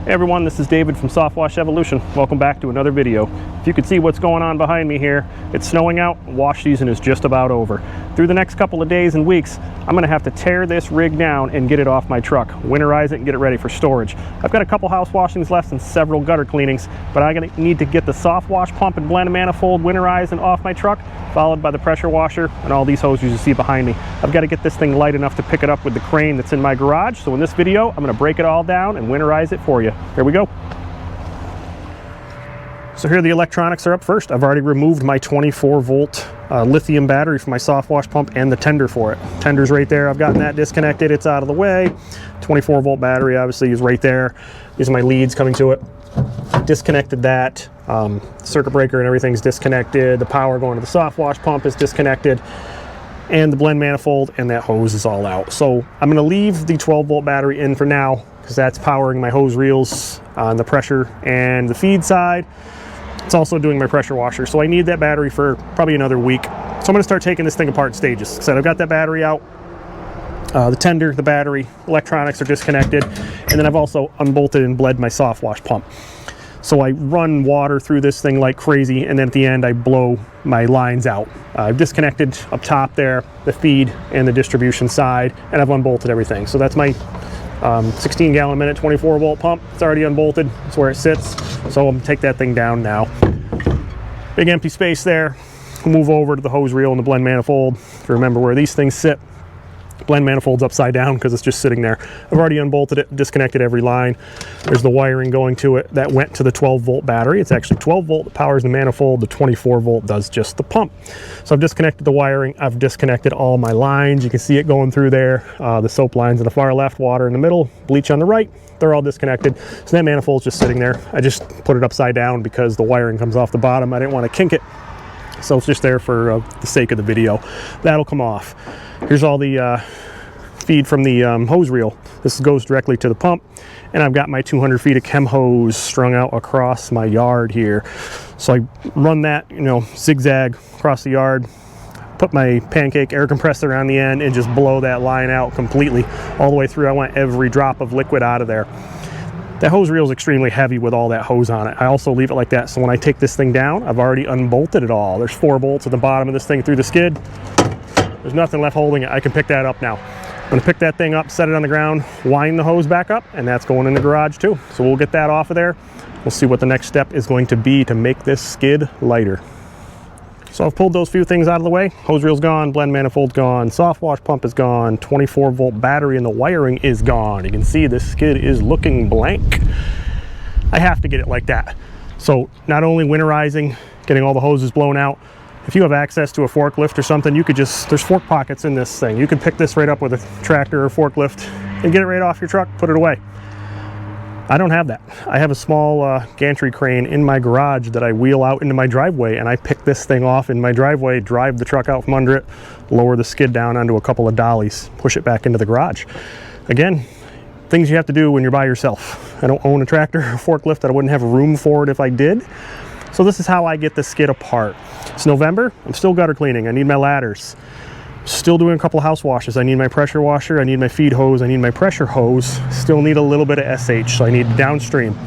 Hey everyone, this is David from Soft Wash Evolution. Welcome back to another video. If you could see what's going on behind me here, it's snowing out, wash season is just about over. Through the next couple of days and weeks, I'm gonna have to tear this rig down and get it off my truck, winterize it and get it ready for storage. I've got a couple house washings left and several gutter cleanings, but I'm gonna need to get the soft wash pump and blend manifold winterized and off my truck, followed by the pressure washer and all these hoses you see behind me. I've got to get this thing light enough to pick it up with the crane that's in my garage, so in this video, I'm gonna break it all down and winterize it for you. Here we go. So here the electronics are up first. I've already removed my 24 volt lithium battery from my soft wash pump and the tender for it. Tender's right there. I've gotten that disconnected. It's out of the way. 24 volt battery obviously is right there. These are my leads coming to it. Disconnected that. Circuit breaker and everything's disconnected. The power going to the soft wash pump is disconnected. And the blend manifold and that hose is all out. So I'm gonna leave the 12 volt battery in for now because that's powering my hose reels on the pressure and the feed side. It's also doing my pressure washer, so I need that battery for probably another week. So I'm going to start taking this thing apart in stages. So I've got that battery out, the tender, the battery, electronics are disconnected, and then I've also unbolted and bled my soft wash pump. So I run water through this thing like crazy, and then at the end I blow my lines out. I've disconnected up top there, the feed and the distribution side, and I've unbolted everything. So that's my 16 gallon a minute 24 volt pump. It's already unbolted. That's where it sits. So I'm gonna take that thing down now. Big empty space there. We'll move over to the hose reel and the blend manifold. If you remember where these things sit, blend manifold's upside down because it's just sitting there. I've already unbolted it, disconnected every line. There's the wiring going to it that went to the 12 volt battery. It's actually 12 volt that powers the manifold. The 24 volt does just the pump. So I've disconnected the wiring. I've disconnected all my lines. You can see it going through there. The soap lines in the far left, water in the middle, bleach on the right. They're all disconnected. So that manifold's just sitting there. I just put it upside down because the wiring comes off the bottom. I didn't want to kink it. So it's just there for the sake of the video. That'll come off. Here's all the feed from the hose reel. This goes directly to the pump, and I've got my 200 feet of chem hose strung out across my yard here. So I run that, zigzag across the yard, put my pancake air compressor on the end, and just blow that line out completely all the way through. I want every drop of liquid out of there. That hose reel is extremely heavy with all that hose on it. I also leave it like that, so when I take this thing down, I've already unbolted it all. There's 4 bolts at the bottom of this thing through the skid. There's nothing left holding it. I can pick that up now. I'm gonna pick that thing up, set it on the ground, wind the hose back up, and that's going in the garage too. So we'll get that off of there. We'll see what the next step is going to be to make this skid lighter. So I've pulled those few things out of the way. Hose reel's gone, blend manifold's gone, soft wash pump is gone, 24 volt battery and the wiring is gone. You can see this skid is looking blank. I have to get it like that. So not only winterizing, getting all the hoses blown out, if you have access to a forklift or something, you could just, there's fork pockets in this thing. You could pick this right up with a tractor or forklift and get it right off your truck, put it away. I don't have that. I have a small gantry crane in my garage that I wheel out into my driveway, and I pick this thing off in my driveway, drive the truck out from under it, lower the skid down onto a couple of dollies, push it back into the garage. Again, things you have to do when you're by yourself. I don't own a tractor or forklift. I wouldn't have room for it if I did. So this is how I get the skid apart. It's November. I'm still gutter cleaning. I need my ladders. Still doing a couple of house washes. I need my pressure washer. I need my feed hose. I need my pressure hose. Still need a little bit of SH, so I need downstream.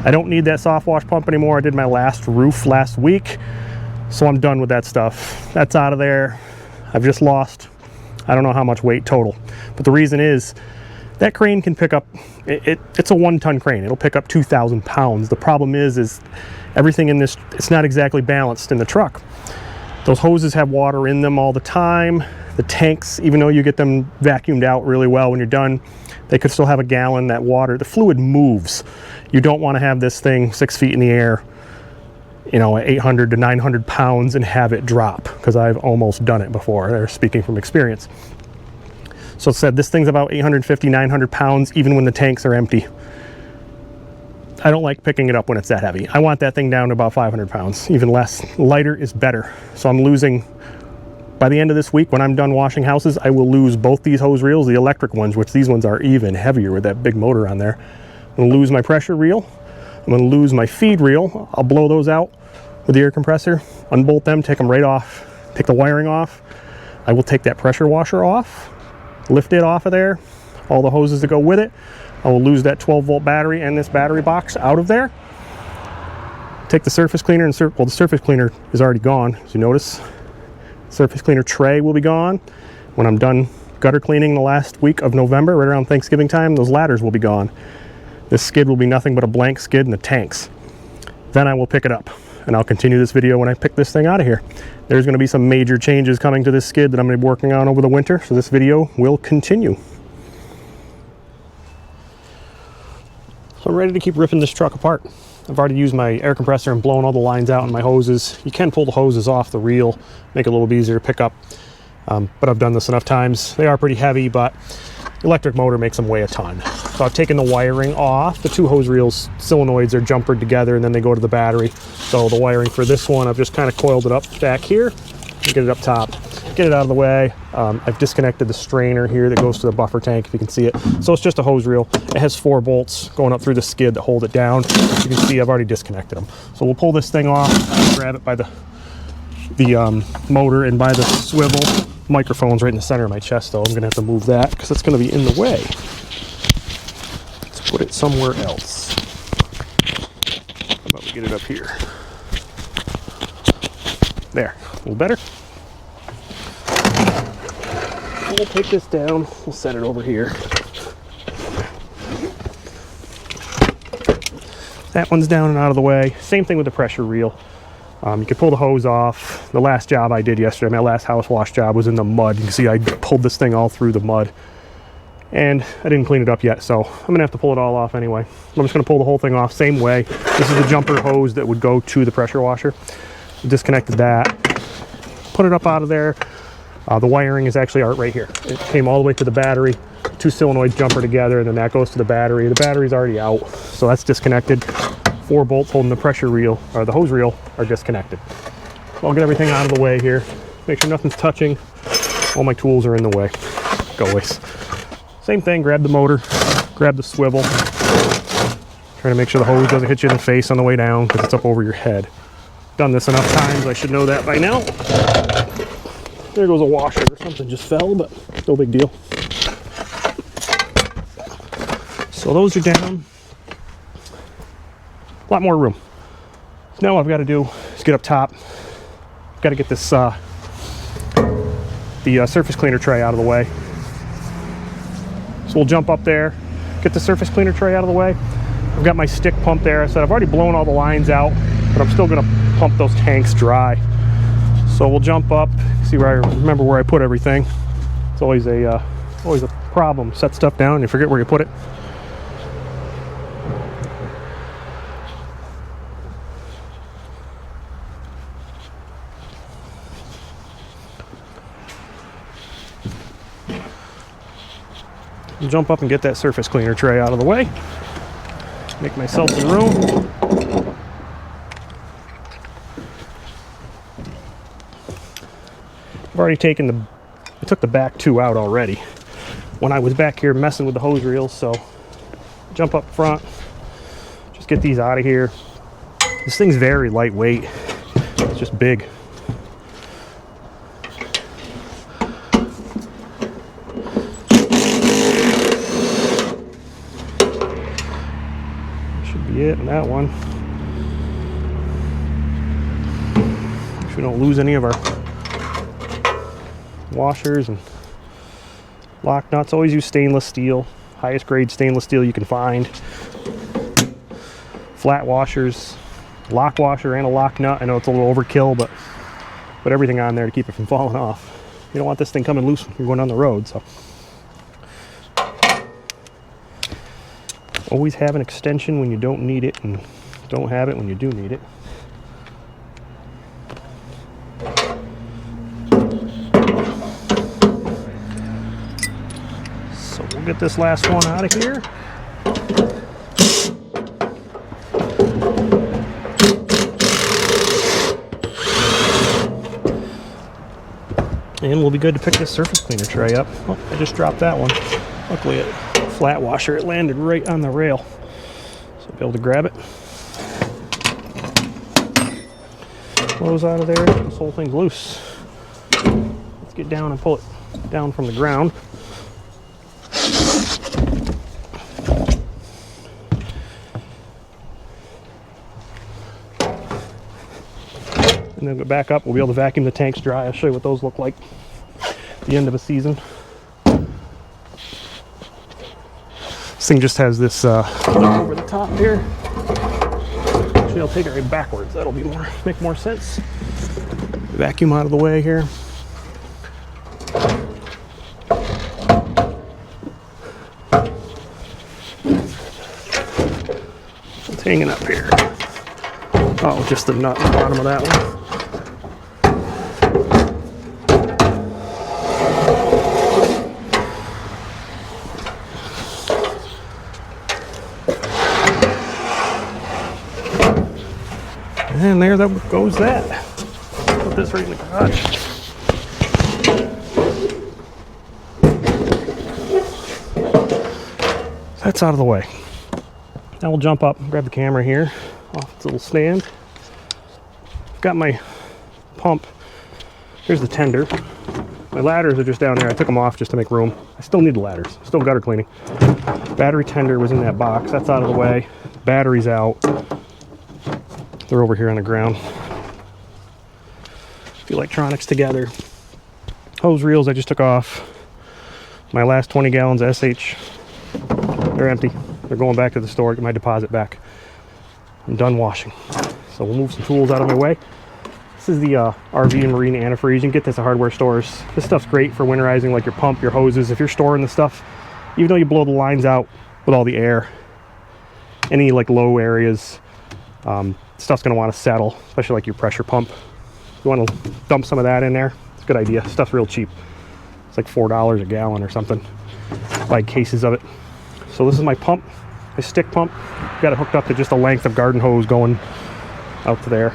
I don't need that soft wash pump anymore. I did my last roof last week, so I'm done with that stuff. That's out of there. I've just lost, I don't know how much weight total. But the reason is, that crane can pick up, it's a 1-ton crane. It'll pick up 2,000 pounds. The problem is everything in this, it's not exactly balanced in the truck. Those hoses have water in them all the time. The tanks, even though you get them vacuumed out really well when you're done, they could still have a gallon. That water, the fluid moves. You don't want to have this thing 6 feet in the air, at 800 to 900 pounds and have it drop, because I've almost done it before. They're speaking from experience. So it said this thing's about 850, 900 pounds, even when the tanks are empty. I don't like picking it up when it's that heavy. I want that thing down to about 500 pounds, even less. Lighter is better. So I'm losing, by the end of this week, when I'm done washing houses, I will lose both these hose reels, the electric ones, which these ones are even heavier with that big motor on there. I'm gonna lose my pressure reel. I'm gonna lose my feed reel. I'll blow those out with the air compressor, unbolt them, take them right off, take the wiring off. I will take that pressure washer off, lift it off of there, all the hoses that go with it. I will lose that 12 volt battery and this battery box out of there. Take the surface cleaner and well, the surface cleaner is already gone, as you notice. Surface cleaner tray will be gone. When I'm done gutter cleaning the last week of November, right around Thanksgiving time, those ladders will be gone. This skid will be nothing but a blank skid in the tanks. Then I will pick it up, and I'll continue this video when I pick this thing out of here. There's going to be some major changes coming to this skid that I'm going to be working on over the winter, so this video will continue. So I'm ready to keep ripping this truck apart. I've already used my air compressor and blown all the lines out in my hoses. You can pull the hoses off the reel, make it a little bit easier to pick up. But I've done this enough times. They are pretty heavy, but the electric motor makes them weigh a ton. So I've taken the wiring off. The two hose reels, solenoids are jumpered together and then they go to the battery. So the wiring for this one, I've just kind of coiled it up back here and get it up top. Get it out of the way. I've disconnected the strainer here that goes to the buffer tank, if you can see it. So it's just a hose reel. It has 4 bolts going up through the skid that hold it down. As you can see, I've already disconnected them. So we'll pull this thing off, grab it by the motor and by the swivel. Microphone's right in the center of my chest, though. I'm gonna have to move that because it's gonna be in the way. Let's put it somewhere else. How about we get it up here? There, a little better. We'll take this down, we'll set it over here. That one's down and out of the way. Same thing with the pressure reel. You can pull the hose off. The last job I did yesterday, my last house wash job, was in the mud. You can see I pulled this thing all through the mud. And I didn't clean it up yet, so I'm gonna have to pull it all off anyway. I'm just gonna pull the whole thing off, same way. This is the jumper hose that would go to the pressure washer. Disconnected that, put it up out of there. The wiring is actually right here. It came all the way to the battery. 2 solenoids jumper together, and then that goes to the battery. The battery's already out, so that's disconnected. 4 bolts holding the pressure reel, or the hose reel, are disconnected. So I'll get everything out of the way here. Make sure nothing's touching. All my tools are in the way. Go always. Same thing, grab the motor, grab the swivel. Try to make sure the hose doesn't hit you in the face on the way down because it's up over your head. Done this enough times, I should know that by now. There goes a washer or something just fell, but no big deal. So those are down. A lot more room. So now what I've got to do is get up top. I've got to get this the surface cleaner tray out of the way. So we'll jump up there, get the surface cleaner tray out of the way. I've got my stick pump there. I said I've already blown all the lines out, but I'm still going to pump those tanks dry. So we'll jump up, see where I remember where I put everything. It's always a problem. Set stuff down and you forget where you put it. Jump up and get that surface cleaner tray out of the way. Make myself some room. I've already taken I took the back 2 out already when I was back here messing with the hose reels, so jump up front, just get these out of here. This thing's very lightweight, it's just big. Should be it in that one. Make sure we don't lose any of our washers and lock nuts. Always use stainless steel, highest grade stainless steel you can find. Flat washers, lock washer and a lock nut. I know it's a little overkill, but put everything on there to keep it from falling off. You don't want this thing coming loose when you're going on the road, so. Always have an extension when you don't need it, and don't have it when you do need it. We'll get this last one out of here. And we'll be good to pick this surface cleaner tray up. Oh, I just dropped that one. Luckily, a flat washer, it landed right on the rail. So I'll be able to grab it. Close out of there. This whole thing's loose. Let's get down and pull it down from the ground. and then go back up. We'll be able to vacuum the tanks dry. I'll show you what those look like at the end of a season. This thing just has this over the top here. Actually, I'll take it right backwards. That'll be make more sense. Vacuum out of the way here. It's hanging up here. Oh, just the nut in the bottom of that one. And there goes that. Put this right in the garage. That's out of the way. Now we'll jump up and grab the camera here off its little stand. I've got my pump. Here's the tender. My ladders are just down there. I took them off just to make room. I still need the ladders. Still gutter cleaning. Battery tender was in that box. That's out of the way. Battery's out. They're over here on the ground. The electronics together. Hose reels I just took off. My last 20 gallons of SH. They're empty. They're going back to the store. Get my deposit back. I'm done washing. So we'll move some tools out of my way. This is the RV and marine antifreeze. You can get this at hardware stores. This stuff's great for winterizing, like your pump, your hoses. If you're storing the stuff, even though you blow the lines out with all the air, any like low areas, stuff's going to want to settle, especially like your pressure pump. You want to dump some of that in there. It's a good idea. Stuff's real cheap. It's like $4 a gallon or something. Buy cases of it. So this is my pump, my stick pump. Got it hooked up to just a length of garden hose going out to there.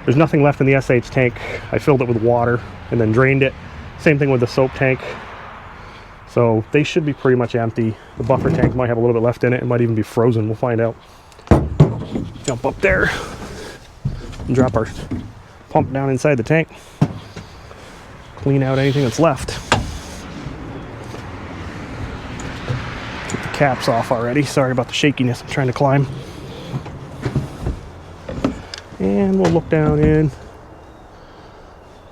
There's nothing left in the SH tank. I filled it with water and then drained it. Same thing with the soap tank. So they should be pretty much empty. The buffer tank might have a little bit left in it. It might even be frozen. We'll find out. Jump up there and drop our pump down inside the tank. Clean out anything that's left. Took the caps off already. Sorry about the shakiness. I'm trying to climb. And we'll look down in.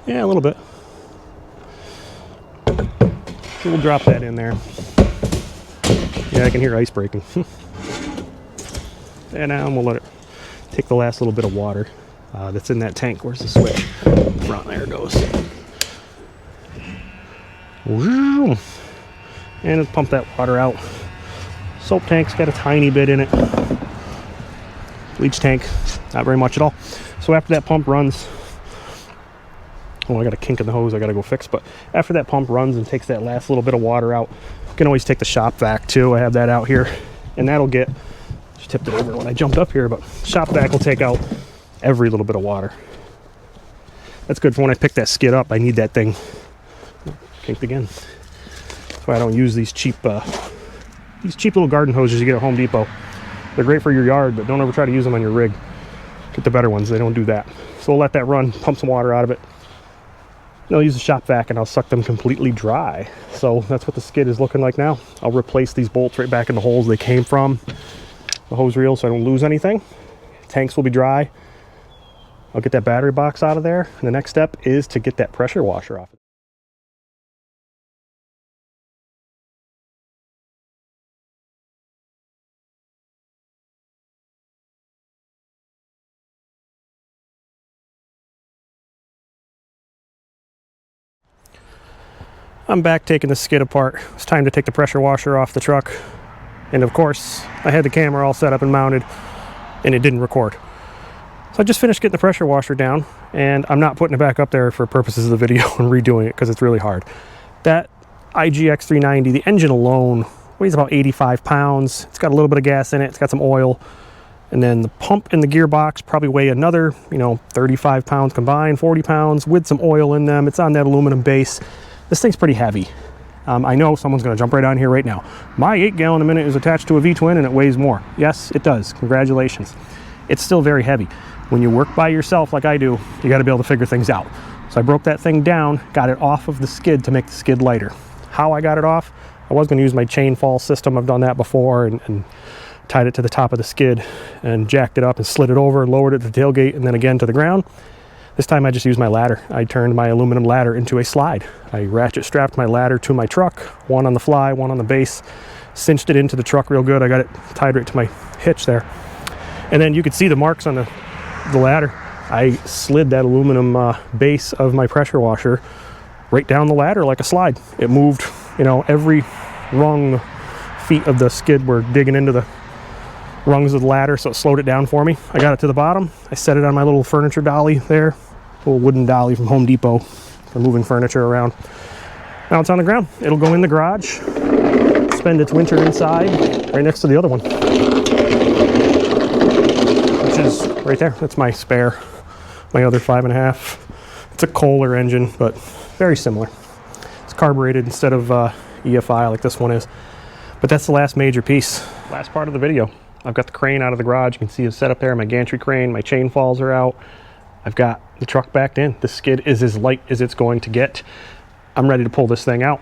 Yeah, a little bit. We'll drop that in there. Yeah, I can hear ice breaking. And now we'll let it take the last little bit of water that's in that tank. Where's the switch? Front, there it goes. And it'll pump that water out. Soap tank's got a tiny bit in it. Bleach tank, not very much at all. So after that pump runs, oh, I got a kink in the hose I gotta go fix, but after that pump runs and takes that last little bit of water out, you can always take the shop vac too. I have that out here, and that'll get, just tipped it over when I jumped up here, but shop vac will take out every little bit of water. That's good for when I pick that skid up. I need that thing. Kinked again. That's why I don't use these cheap little garden hoses you get at Home Depot. They're great for your yard, but don't ever try to use them on your rig. Get the better ones. They don't do that. So we'll let that run, pump some water out of it. And I'll use the shop vac and I'll suck them completely dry. So that's what the skid is looking like now. I'll replace these bolts right back in the holes they came from, the hose reel, so I don't lose anything. Tanks will be dry. I'll get that battery box out of there. And the next step is to get that pressure washer off. I'm back taking the skid apart. It's time to take the pressure washer off the truck. And of course, I had the camera all set up and mounted, and it didn't record. So I just finished getting the pressure washer down, and I'm not putting it back up there for purposes of the video and redoing it because it's really hard. That IGX 390, the engine alone weighs about 85 pounds. It's got a little bit of gas in it. It's got some oil. And then the pump and the gearbox probably weigh another, 35 pounds combined, 40 pounds with some oil in them. It's on that aluminum base. This thing's pretty heavy. I know someone's going to jump right on here right now. My 8 gallon a minute is attached to a V-twin and it weighs more. Yes, it does. Congratulations. It's still very heavy. When you work by yourself like I do, you got to be able to figure things out. So I broke that thing down, got it off of the skid to make the skid lighter. How I got it off, I was going to use my chain fall system. I've done that before, and tied it to the top of the skid and jacked it up and slid it over, lowered it to the tailgate and then again to the ground. This time I just used my ladder. I turned my aluminum ladder into a slide. I ratchet strapped my ladder to my truck, one on the fly, one on the base, cinched it into the truck real good. I got it tied right to my hitch there. And then you could see the marks on the ladder. I slid that aluminum base of my pressure washer right down the ladder like a slide. It moved, you know, every rung, feet of the skid were digging into the rungs of the ladder, so it slowed it down for me. I got it to the bottom. I set it on my little furniture dolly there, little wooden dolly from Home Depot for moving furniture around. Now it's on the ground. It'll go in the garage, spend its winter inside, right next to the other one, which is right there. That's my spare, my other 5.5. It's a Kohler engine, but very similar. It's carbureted instead of EFI like this one is. But that's the last major piece. Last part of the video. I've got the crane out of the garage. You can see it's set up there. My gantry crane, my chain falls are out. I've got the truck backed in. The skid is as light as it's going to get. I'm ready to pull this thing out.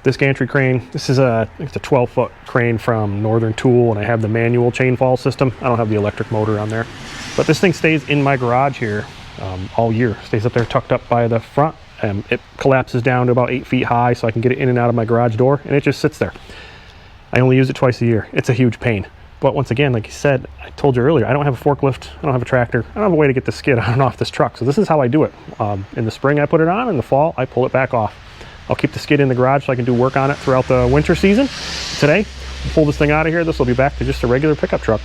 This gantry crane, this is I think it's a 12-foot crane from Northern Tool, and I have the manual chain fall system. I don't have the electric motor on there. But this thing stays in my garage here all year. Stays up there tucked up by the front. It collapses down to about 8 feet high, so I can get it in and out of my garage door, and it just sits there. I only use it twice a year. It's a huge pain. But once again, like you said, I told you earlier, I don't have a forklift, I don't have a tractor, I don't have a way to get the skid on and off this truck. So this is how I do it. In the spring I put it on, in the fall I pull it back off. I'll keep the skid in the garage so I can do work on it throughout the winter season. Today, pull this thing out of here, this will be back to just a regular pickup truck.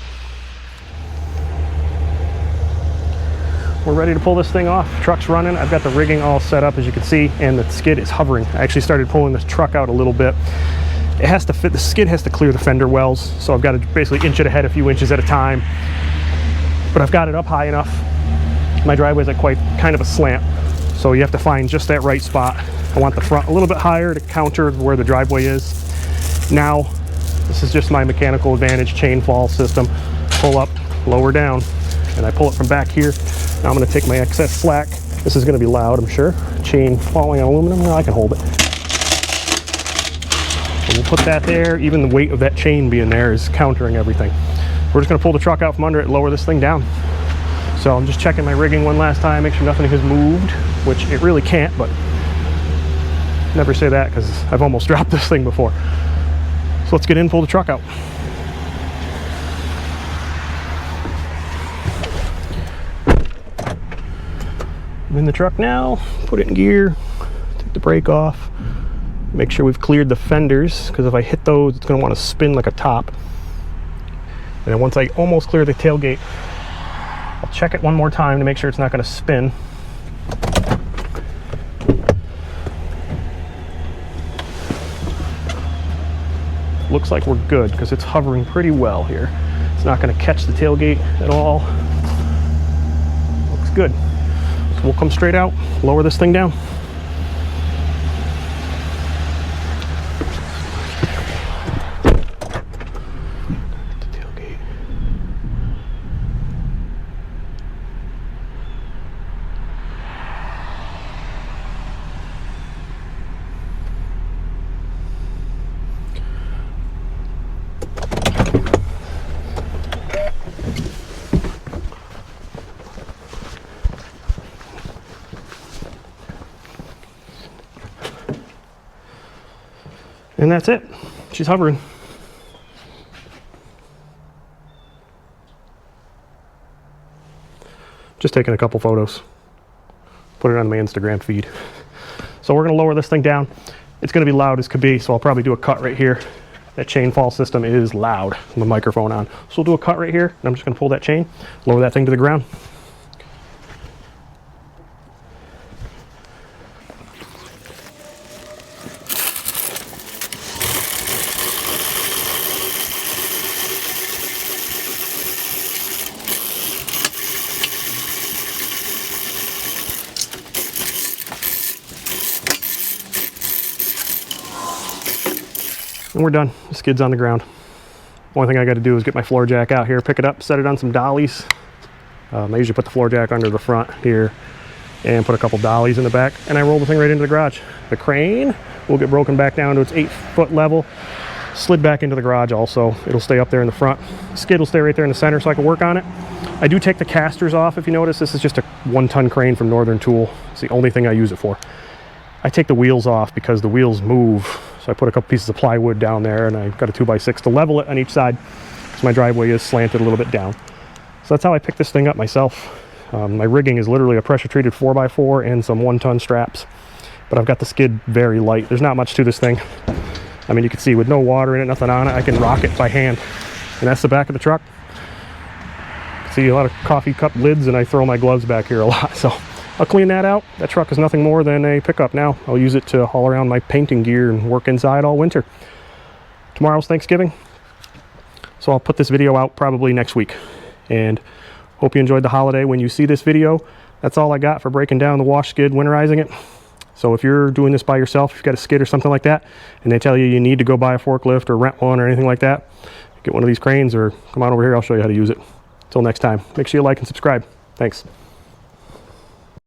We're ready to pull this thing off. Truck's running. I've got the rigging all set up, as you can see, and the skid is hovering. I actually started pulling this truck out a little bit. It has to fit, the skid has to clear the fender wells, so I've got to basically inch it ahead a few inches at a time. But I've got it up high enough. My driveway's at kind of a slant, so you have to find just that right spot. I want the front a little bit higher to counter where the driveway is. Now, this is just my mechanical advantage chain fall system. Pull up, lower down, and I pull it from back here. Now I'm going to take my excess slack. This is going to be loud, I'm sure. Chain falling on aluminum, no, I can hold it. So we'll put that there. Even the weight of that chain being there is countering everything. We're just going to pull the truck out from under it and lower this thing down. So I'm just checking my rigging one last time, make sure nothing has moved, which it really can't, but never say that because I've almost dropped this thing before. So let's get in, pull the truck out. I'm in the truck now, put it in gear, take the brake off, make sure we've cleared the fenders, because if I hit those, it's going to want to spin like a top. And then once I almost clear the tailgate, I'll check it one more time to make sure it's not going to spin. Looks like we're good, because it's hovering pretty well here. It's not going to catch the tailgate at all. Looks good. So we'll come straight out, lower this thing down. And that's it. She's hovering. Just taking a couple photos. Put it on my Instagram feed. So we're going to lower this thing down. It's going to be loud as could be, so I'll probably do a cut right here. That chain fall system is loud with the microphone on. So we'll do a cut right here, and I'm just going to pull that chain, lower that thing to the ground. And we're done. The skid's on the ground. Only thing I got to do is get my floor jack out here, pick it up, set it on some dollies. I usually put the floor jack under the front here and put a couple dollies in the back, and I roll the thing right into the garage. The crane will get broken back down to its 8-foot level, slid back into the garage also. It'll stay up there in the front. The skid will stay right there in the center so I can work on it. I do take the casters off. If you notice, this is just a 1-ton crane from Northern Tool. It's the only thing I use it for. I take the wheels off because the wheels move. So I put a couple pieces of plywood down there, and I got a 2x6 to level it on each side. So my driveway is slanted a little bit down. So that's how I picked this thing up myself. My rigging is literally a pressure treated 4x4 and some 1-ton straps. But I've got the skid very light. There's not much to this thing. I mean, you can see with no water in it, nothing on it, I can rock it by hand. And that's the back of the truck. See a lot of coffee cup lids, and I throw my gloves back here a lot. So I'll clean that out. That truck is nothing more than a pickup now. I'll use it to haul around my painting gear and work inside all winter. Tomorrow's Thanksgiving, so I'll put this video out probably next week. And hope you enjoyed the holiday. When you see this video, that's all I got for breaking down the wash skid, winterizing it. So if you're doing this by yourself, if you've got a skid or something like that, and they tell you need to go buy a forklift or rent one or anything like that, get one of these cranes or come on over here, I'll show you how to use it. Until next time, make sure you like and subscribe. Thanks.